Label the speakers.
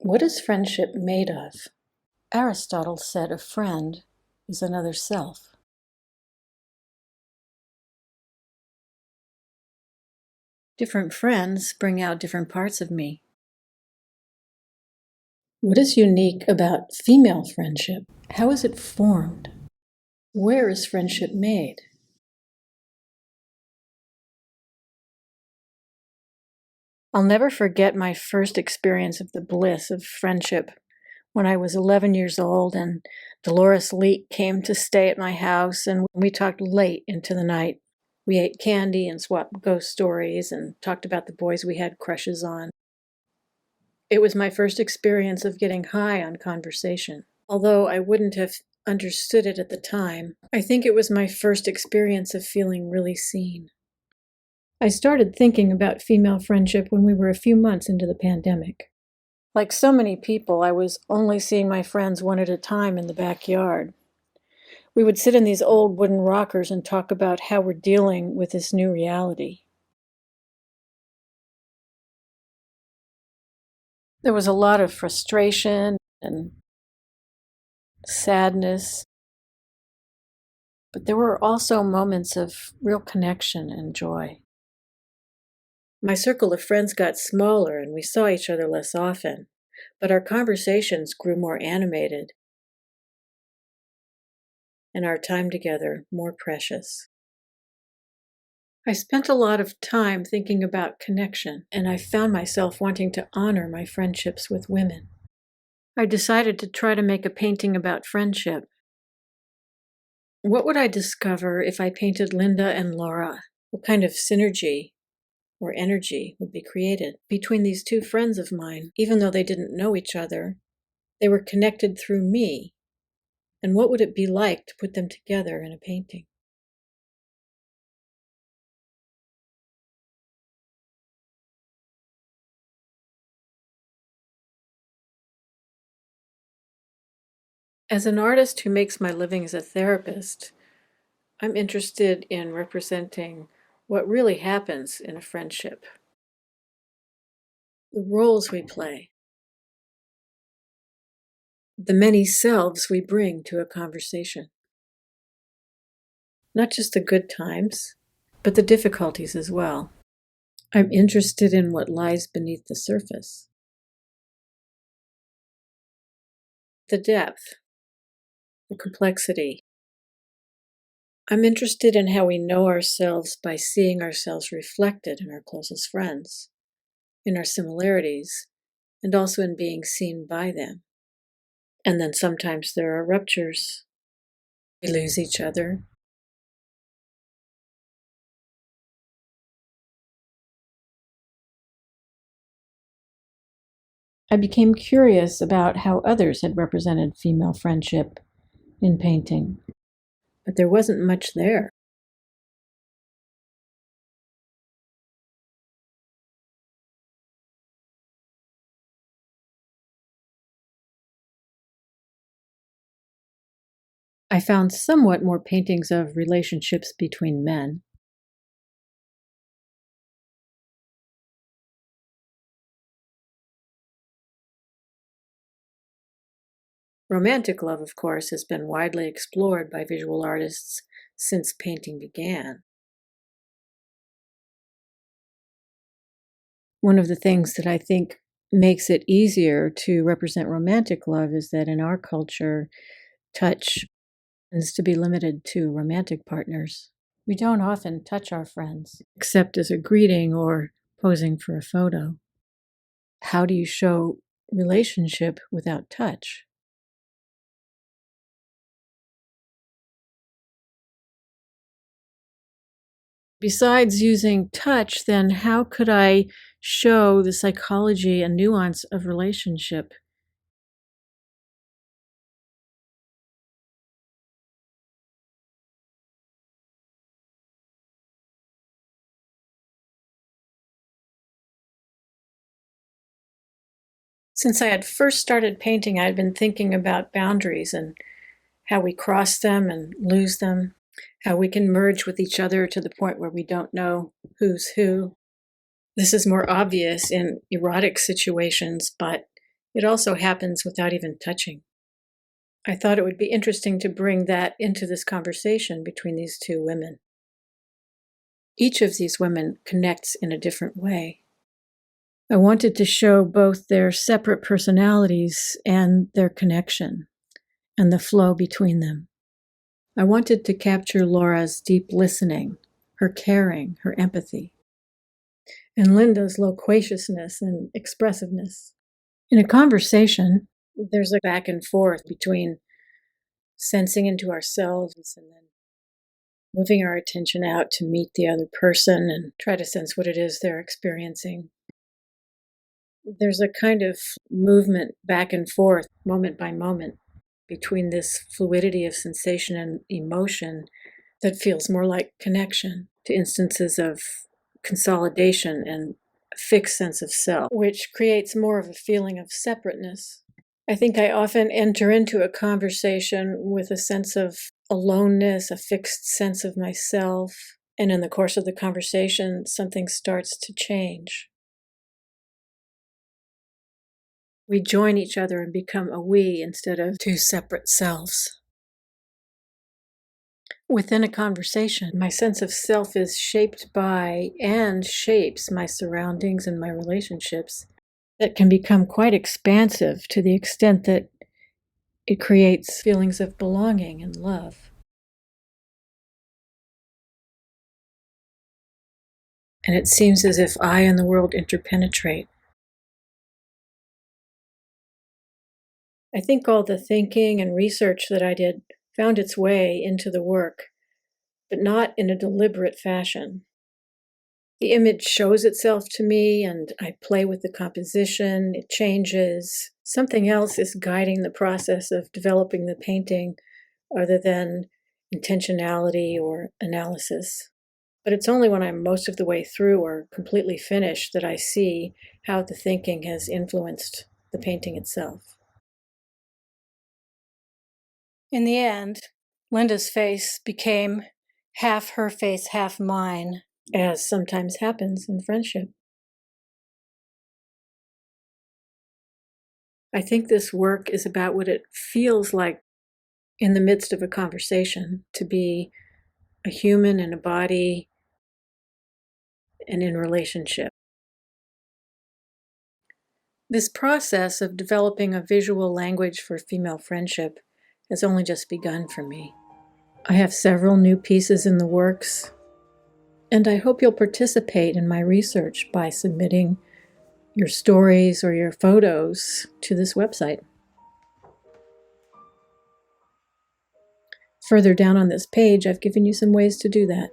Speaker 1: What is friendship made of? Aristotle said a friend is another self. Different friends bring out different parts of me. What is unique about female friendship? How is it formed? Where is friendship made? I'll never forget my first experience of the bliss of friendship when I was 11 years old and Dolores Leak came to stay at my house, and we talked late into the night. We ate candy and swapped ghost stories and talked about the boys we had crushes on. It was my first experience of getting high on conversation. Although I wouldn't have understood it at the time, I think it was my first experience of feeling really seen. I started thinking about female friendship when we were a few months into the pandemic. Like so many people, I was only seeing my friends one at a time in the backyard. We would sit in these old wooden rockers and talk about how we're dealing with this new reality. There was a lot of frustration and sadness, but there were also moments of real connection and joy. My circle of friends got smaller and we saw each other less often, but our conversations grew more animated and our time together more precious. I spent a lot of time thinking about connection, and I found myself wanting to honor my friendships with women. I decided to try to make a painting about friendship. What would I discover if I painted Linda and Laura? What kind of synergy or energy would be created between these two friends of mine? Even though they didn't know each other, they were connected through me. And what would it be like to put them together in a painting? As an artist who makes my living as a therapist, I'm interested in representing what really happens in a friendship, the roles we play, the many selves we bring to a conversation. Not just the good times, but the difficulties as well. I'm interested in what lies beneath the surface, the depth, the complexity. I'm interested in how we know ourselves by seeing ourselves reflected in our closest friends, in our similarities, and also in being seen by them. And then sometimes there are ruptures. We lose each other. I became curious about how others had represented female friendship in painting, but there wasn't much there. I found somewhat more paintings of relationships between men. Romantic love, of course, has been widely explored by visual artists since painting began. One of the things that I think makes it easier to represent romantic love is that in our culture, touch tends to be limited to romantic partners. We don't often touch our friends, except as a greeting or posing for a photo. How do you show relationship without touch? Besides using touch, then how could I show the psychology and nuance of relationship? Since I had first started painting, I had been thinking about boundaries and how we cross them and lose them, how we can merge with each other to the point where we don't know who's who. This is more obvious in erotic situations, but It also happens without even touching. I thought it would be interesting to bring that into this conversation between these two women. Each of these women connects in a different way. I wanted to show both their separate personalities and their connection and the flow between them. I wanted to capture Laura's deep listening, her caring, her empathy, and Linda's loquaciousness and expressiveness. In a conversation, there's a back and forth between sensing into ourselves and then moving our attention out to meet the other person and try to sense what it is they're experiencing. There's a kind of movement back and forth, moment by moment, between this fluidity of sensation and emotion that feels more like connection to instances of consolidation and a fixed sense of self, which creates more of a feeling of separateness. I think I often enter into a conversation with a sense of aloneness, a fixed sense of myself, and in the course of the conversation, something starts to change. We join each other and become a we instead of two separate selves. Within a conversation, my sense of self is shaped by and shapes my surroundings and my relationships. That can become quite expansive to the extent that it creates feelings of belonging and love. And it seems as if I and the world interpenetrate. I think all the thinking and research that I did found its way into the work, but not in a deliberate fashion. The image shows itself to me and I play with the composition, it changes. Something else is guiding the process of developing the painting other than intentionality or analysis. But it's only when I'm most of the way through or completely finished that I see how the thinking has influenced the painting itself. In the end, Linda's face became half her face, half mine, as sometimes happens in friendship. I think this work is about what it feels like in the midst of a conversation to be a human in a body and in relationship. This process of developing a visual language for female friendship has only just begun for me. I have several new pieces in the works, and I hope you'll participate in my research by submitting your stories or your photos to this website. Further down on this page, I've given you some ways to do that.